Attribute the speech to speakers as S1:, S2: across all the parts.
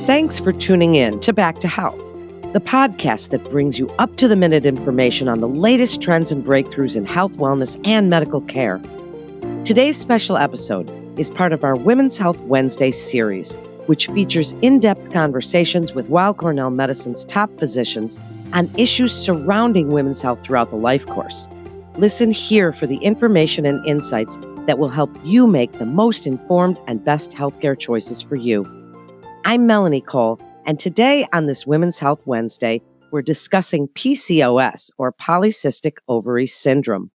S1: Thanks for tuning in to Back to Health, the podcast that brings you up-to-the-minute information on the latest trends and breakthroughs in health, wellness, and medical care. Today's special episode is part of our Women's Health Wednesday series, which features in-depth conversations with Weill Cornell Medicine's top physicians on issues surrounding women's health throughout the life course. Listen here for the information and insights that will help you make the most informed and best healthcare choices for you. I'm Melanie Cole, and today on this Women's Health Wednesday, we're discussing PCOS, or Polycystic Ovary Syndrome.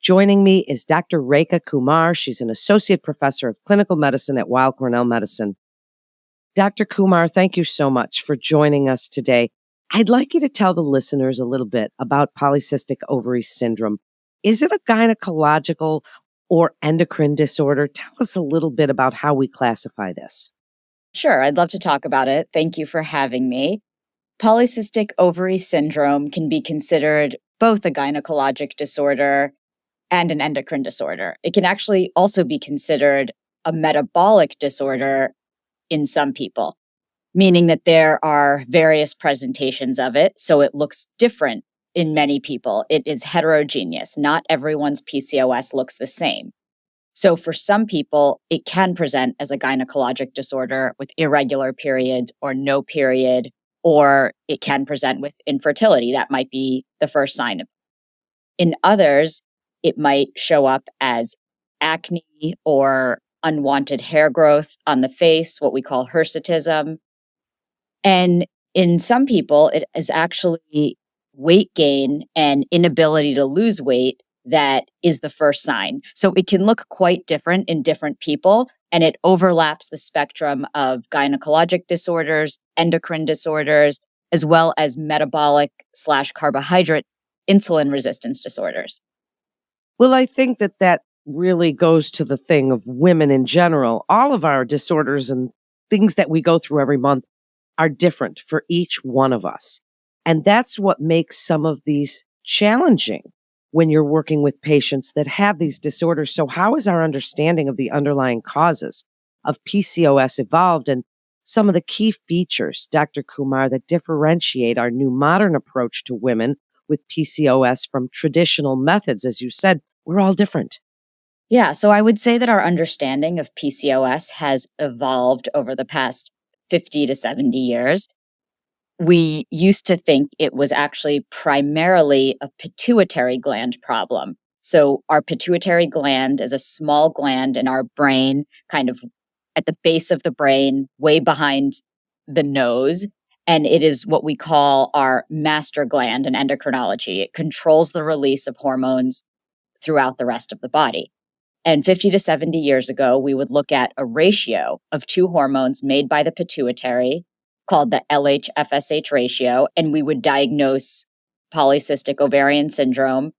S1: Joining me is Dr. Rekha Kumar. She's an associate professor of clinical medicine at Weill Cornell Medicine. Dr. Kumar, thank you so much for joining us today. I'd like you to tell the listeners a little bit about Polycystic Ovary Syndrome. Is it a gynecological or endocrine disorder? Tell us a little bit about how we classify this.
S2: Sure, I'd love to talk about it. Thank you for having me. Polycystic ovary syndrome can be considered both a gynecologic disorder and an endocrine disorder. It can actually also be considered a metabolic disorder in some people, meaning that there are various presentations of it, so it looks different in many people. It is heterogeneous. Not everyone's PCOS looks the same. So for some people, it can present as a gynecologic disorder with irregular periods or no period, or it can present with infertility. That might be the first sign of it. In others, it might show up as acne or unwanted hair growth on the face, what we call hirsutism. And in some people, it is actually weight gain and inability to lose weight that is the first sign. So it can look quite different in different people, and it overlaps the spectrum of gynecologic disorders, endocrine disorders, as well as metabolic/carbohydrate insulin resistance disorders.
S1: Well, I think that really goes to the thing of women in general. All of our disorders and things that we go through every month are different for each one of us. And that's what makes some of these challenging when you're working with patients that have these disorders. So how is our understanding of the underlying causes of PCOS evolved, and some of the key features, Dr. Kumar, that differentiate our new modern approach to women with PCOS from traditional methods? As you said, we're all different.
S2: Yeah, so I would say that our understanding of PCOS has evolved over the past 50 to 70 years. We used to think it was actually primarily a pituitary gland problem. So our pituitary gland is a small gland in our brain, kind of at the base of the brain, way behind the nose. And it is what we call our master gland in endocrinology. It controls the release of hormones throughout the rest of the body. And 50 to 70 years ago, we would look at a ratio of two hormones made by the pituitary called the LH-FSH ratio, and we would diagnose polycystic ovarian syndrome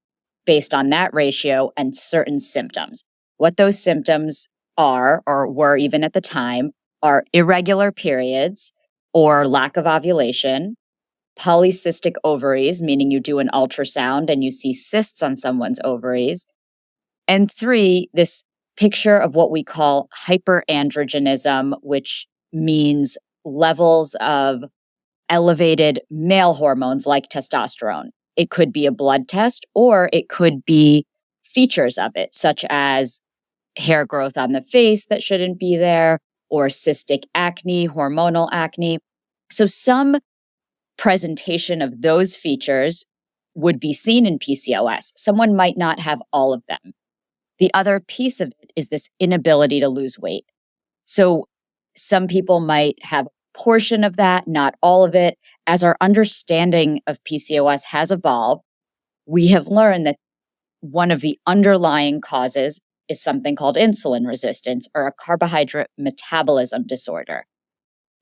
S2: based on that ratio and certain symptoms. What those symptoms are, or were even at the time, are irregular periods or lack of ovulation, polycystic ovaries, meaning you do an ultrasound and you see cysts on someone's ovaries, and 3, this picture of what we call hyperandrogenism, which means levels of elevated male hormones like testosterone. It could be a blood test, or it could be features of it, such as hair growth on the face that shouldn't be there, or cystic acne, hormonal acne. So some presentation of those features would be seen in PCOS. Someone might not have all of them. The other piece of it is this inability to lose weight. So some people might have a portion of that, not all of it. As our understanding of PCOS has evolved, we have learned that one of the underlying causes is something called insulin resistance, or a carbohydrate metabolism disorder.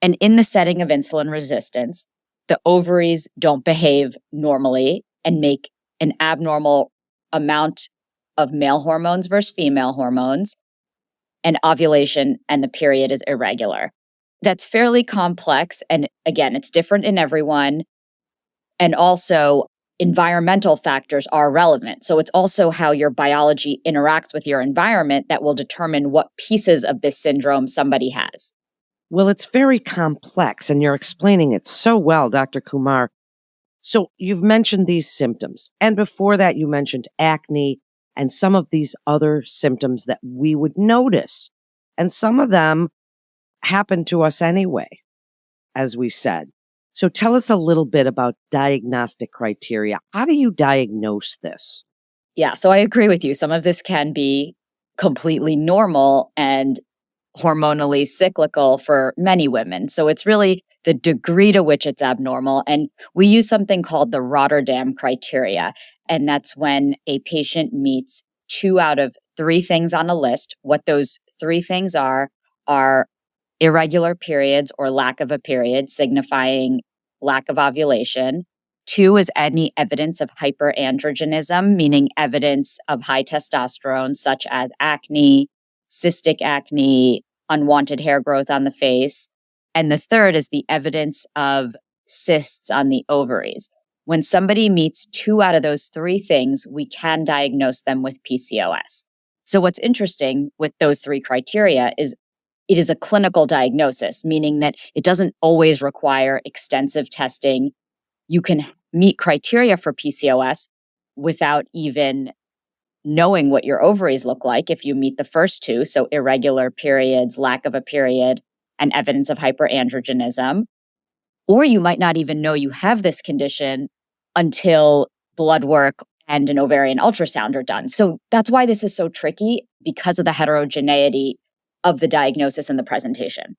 S2: And in the setting of insulin resistance, the ovaries don't behave normally and make an abnormal amount of male hormones versus female hormones, and ovulation and the period is irregular. That's fairly complex. And again, it's different in everyone. And also, environmental factors are relevant. So it's also how your biology interacts with your environment that will determine what pieces of this syndrome somebody has.
S1: Well, it's very complex, and you're explaining it so well, Dr. Kumar. So you've mentioned these symptoms, and before that, you mentioned acne and some of these other symptoms that we would notice. And some of them happen to us anyway, as we said. So tell us a little bit about diagnostic criteria. How do you diagnose this?
S2: Yeah, so I agree with you. Some of this can be completely normal and hormonally cyclical for many women. So it's really the degree to which it's abnormal. And we use something called the Rotterdam criteria. And that's when a patient meets 2 out of 3 things on a list. What those 3 things are irregular periods or lack of a period, signifying lack of ovulation. 2 is any evidence of hyperandrogenism, meaning evidence of high testosterone, such as acne, cystic acne, unwanted hair growth on the face. And the 3rd is the evidence of cysts on the ovaries. When somebody meets 2 out of those 3 things, we can diagnose them with PCOS. So what's interesting with those 3 criteria is it is a clinical diagnosis, meaning that it doesn't always require extensive testing. You can meet criteria for PCOS without even knowing what your ovaries look like if you meet the first 2, so irregular periods, lack of a period, and evidence of hyperandrogenism. Or you might not even know you have this condition until blood work and an ovarian ultrasound are done. So that's why this is so tricky, because of the heterogeneity of the diagnosis and the presentation.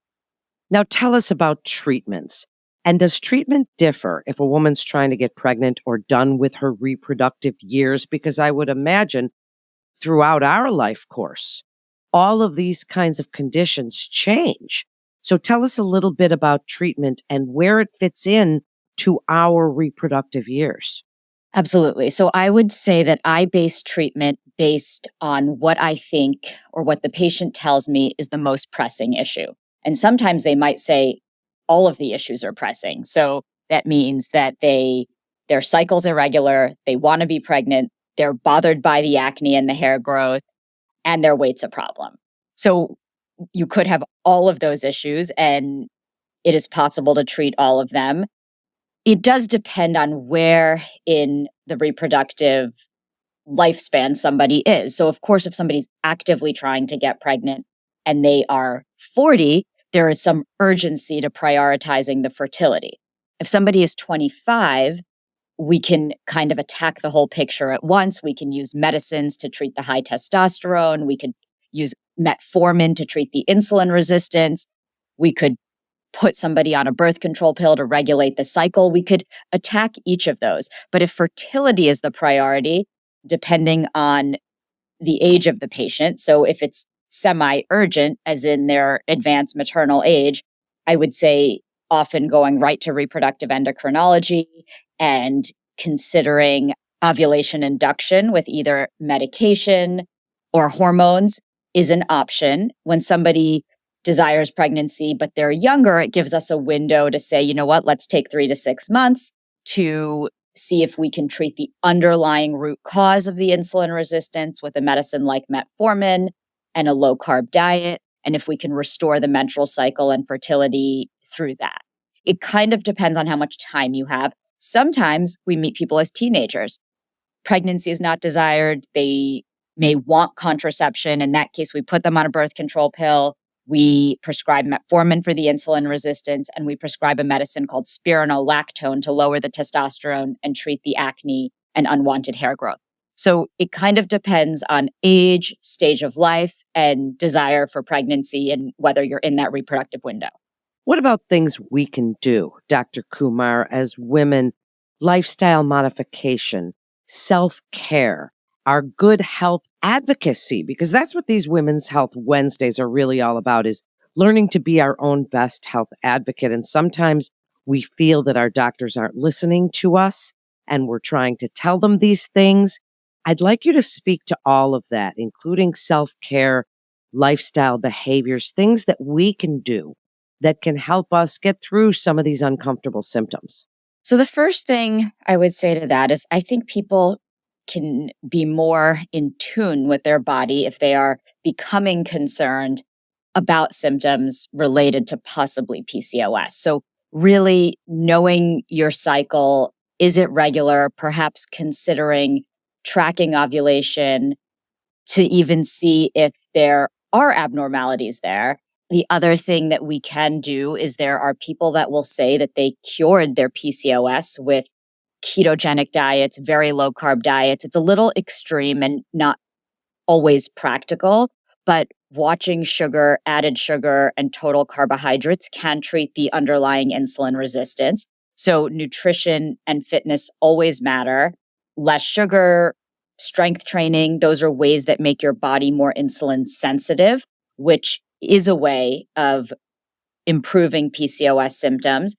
S1: Now tell us about treatments. And does treatment differ if a woman's trying to get pregnant or done with her reproductive years? Because I would imagine throughout our life course, all of these kinds of conditions change. So tell us a little bit about treatment and where it fits in to our reproductive years.
S2: Absolutely. So I would say that I base treatment based on what I think or what the patient tells me is the most pressing issue. And sometimes they might say all of the issues are pressing. So that means that their cycle's irregular, they want to be pregnant, they're bothered by the acne and the hair growth, and their weight's a problem. So you could have all of those issues, and it is possible to treat all of them. It does depend on where in the reproductive lifespan somebody is. So, of course, if somebody's actively trying to get pregnant and they are 40, there is some urgency to prioritizing the fertility. If somebody is 25, we can kind of attack the whole picture at once. We can use medicines to treat the high testosterone. We could use metformin to treat the insulin resistance. We could put somebody on a birth control pill to regulate the cycle. We could attack each of those. But if fertility is the priority, depending on the age of the patient, so if it's semi-urgent, as in their advanced maternal age, I would say often going right to reproductive endocrinology and considering ovulation induction with either medication or hormones is an option. When somebody desires pregnancy, but they're younger, it gives us a window to say, you know what, let's take 3 to 6 months to see if we can treat the underlying root cause of the insulin resistance with a medicine like metformin and a low carb diet, and if we can restore the menstrual cycle and fertility through that. It kind of depends on how much time you have. Sometimes we meet people as teenagers. Pregnancy is not desired. They may want contraception. In that case, we put them on a birth control pill. We prescribe metformin for the insulin resistance, and we prescribe a medicine called spironolactone to lower the testosterone and treat the acne and unwanted hair growth. So it kind of depends on age, stage of life, and desire for pregnancy and whether you're in that reproductive window.
S1: What about things we can do, Dr. Kumar, as women? Lifestyle modification, self-care, our good health advocacy, because that's what these Women's Health Wednesdays are really all about, is learning to be our own best health advocate. And sometimes we feel that our doctors aren't listening to us and we're trying to tell them these things. I'd like you to speak to all of that, including self-care, lifestyle behaviors, things that we can do that can help us get through some of these uncomfortable symptoms.
S2: So the first thing I would say to that is I think people can be more in tune with their body if they are becoming concerned about symptoms related to possibly PCOS. So really knowing your cycle, is it regular? Perhaps considering tracking ovulation to even see if there are abnormalities there. The other thing that we can do is there are people that will say that they cured their PCOS with ketogenic diets, very low carb diets. It's a little extreme and not always practical, but watching sugar, added sugar, and total carbohydrates can treat the underlying insulin resistance. So nutrition and fitness always matter. Less sugar, strength training, those are ways that make your body more insulin sensitive, which is a way of improving PCOS symptoms.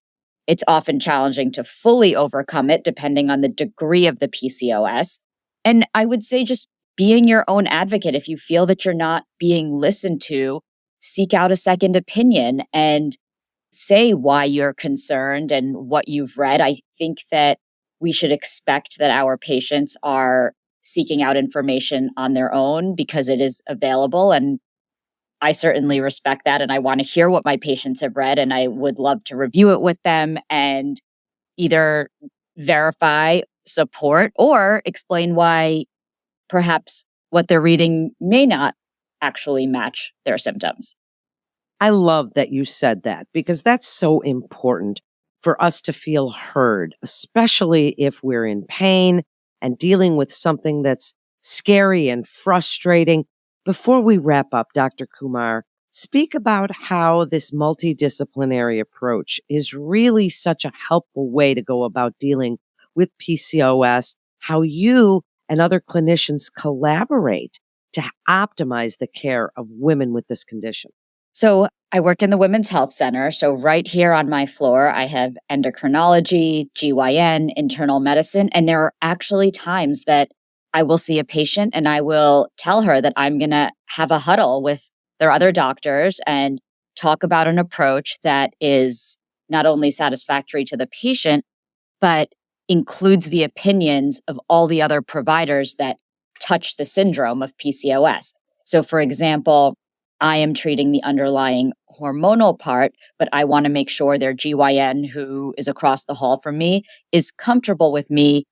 S2: It's often challenging to fully overcome it depending on the degree of the PCOS. And I would say just being your own advocate. If you feel that you're not being listened to, seek out a second opinion and say why you're concerned and what you've read. I think that we should expect that our patients are seeking out information on their own because it is available. And I certainly respect that. And I want to hear what my patients have read. And I would love to review it with them and either verify, support, or explain why perhaps what they're reading may not actually match their symptoms.
S1: I love that you said that because that's so important for us to feel heard, especially if we're in pain and dealing with something that's scary and frustrating. Before we wrap up, Dr. Kumar, speak about how this multidisciplinary approach is really such a helpful way to go about dealing with PCOS, how you and other clinicians collaborate to optimize the care of women with this condition.
S2: So I work in the Women's Health Center. So right here on my floor, I have endocrinology, GYN, internal medicine. And there are actually times that I will see a patient and I will tell her that I'm going to have a huddle with their other doctors and talk about an approach that is not only satisfactory to the patient, but includes the opinions of all the other providers that touch the syndrome of PCOS. So for example, I am treating the underlying hormonal part, but I want to make sure their GYN, who is across the hall from me, is comfortable with me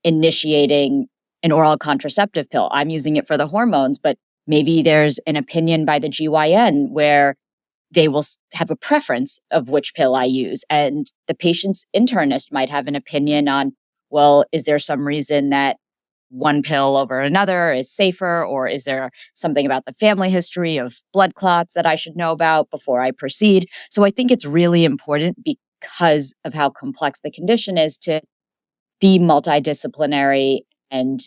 S2: initiating an oral contraceptive pill. I'm using it for the hormones, but maybe there's an opinion by the GYN where they will have a preference of which pill I use. And the patient's internist might have an opinion on, well, is there some reason that one pill over another is safer, or is there something about the family history of blood clots that I should know about before I proceed? So I think it's really important because of how complex the condition is to be multidisciplinary and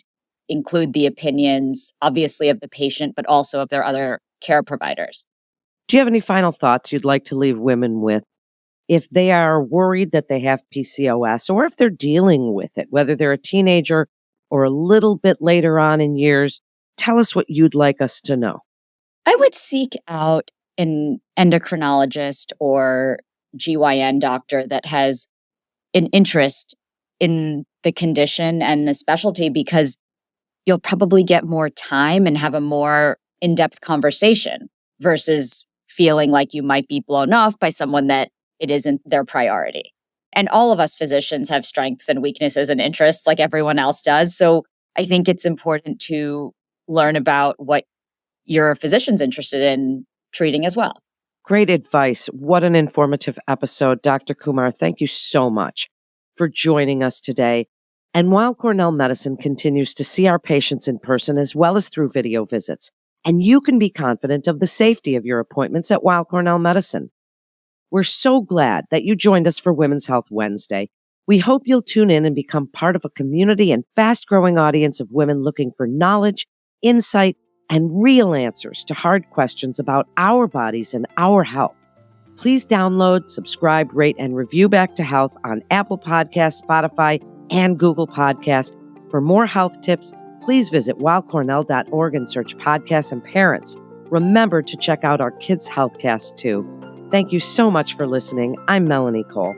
S2: include the opinions, obviously, of the patient, but also of their other care providers.
S1: Do you have any final thoughts you'd like to leave women with if they are worried that they have PCOS or if they're dealing with it, whether they're a teenager or a little bit later on in years? Tell us what you'd like us to know.
S2: I would seek out an endocrinologist or GYN doctor that has an interest in the condition and the specialty because you'll probably get more time and have a more in-depth conversation versus feeling like you might be blown off by someone that it isn't their priority. And all of us physicians have strengths and weaknesses and interests like everyone else does. So I think it's important to learn about what your physician's interested in treating as well.
S1: Great advice. What an informative episode. Dr. Kumar, thank you so much for joining us today. And while Cornell Medicine continues to see our patients in person as well as through video visits, and you can be confident of the safety of your appointments at Weill Cornell Medicine. We're so glad that you joined us for Women's Health Wednesday. We hope you'll tune in and become part of a community and fast-growing audience of women looking for knowledge, insight, and real answers to hard questions about our bodies and our health. Please download, subscribe, rate, and review Back to Health on Apple Podcasts, Spotify, and Google Podcast. For more health tips, please visit weillcornell.org and search podcasts and parents. Remember to check out our Kids Healthcast too. Thank you so much for listening. I'm Melanie Cole.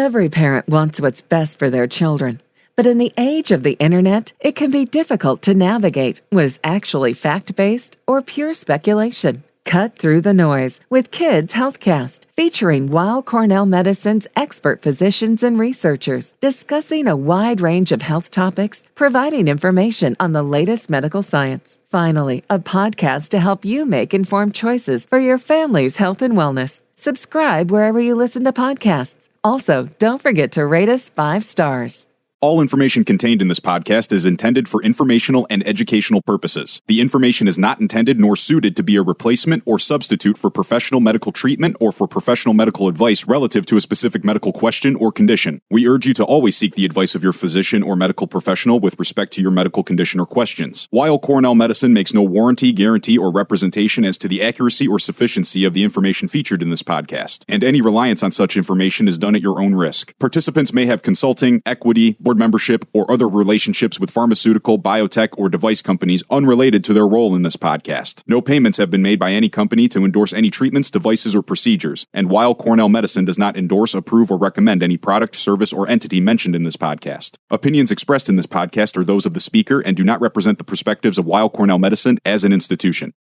S3: Every parent wants what's best for their children. But in the age of the internet, it can be difficult to navigate what is actually fact-based or pure speculation. Cut through the noise with Kids Healthcast, featuring Weill Cornell Medicine's expert physicians and researchers discussing a wide range of health topics, providing information on the latest medical science. Finally, a podcast to help you make informed choices for your family's health and wellness. Subscribe wherever you listen to podcasts. Also, don't forget to rate us 5 stars.
S4: All information contained in this podcast is intended for informational and educational purposes. The information is not intended nor suited to be a replacement or substitute for professional medical treatment or for professional medical advice relative to a specific medical question or condition. We urge you to always seek the advice of your physician or medical professional with respect to your medical condition or questions. Weill Cornell Medicine makes no warranty, guarantee, or representation as to the accuracy or sufficiency of the information featured in this podcast, and any reliance on such information is done at your own risk. Participants may have consulting, equity, board membership, or other relationships with pharmaceutical, biotech, or device companies unrelated to their role in this podcast. No payments have been made by any company to endorse any treatments, devices, or procedures, and Weill Cornell Medicine does not endorse, approve, or recommend any product, service, or entity mentioned in this podcast. Opinions expressed in this podcast are those of the speaker and do not represent the perspectives of Weill Cornell Medicine as an institution.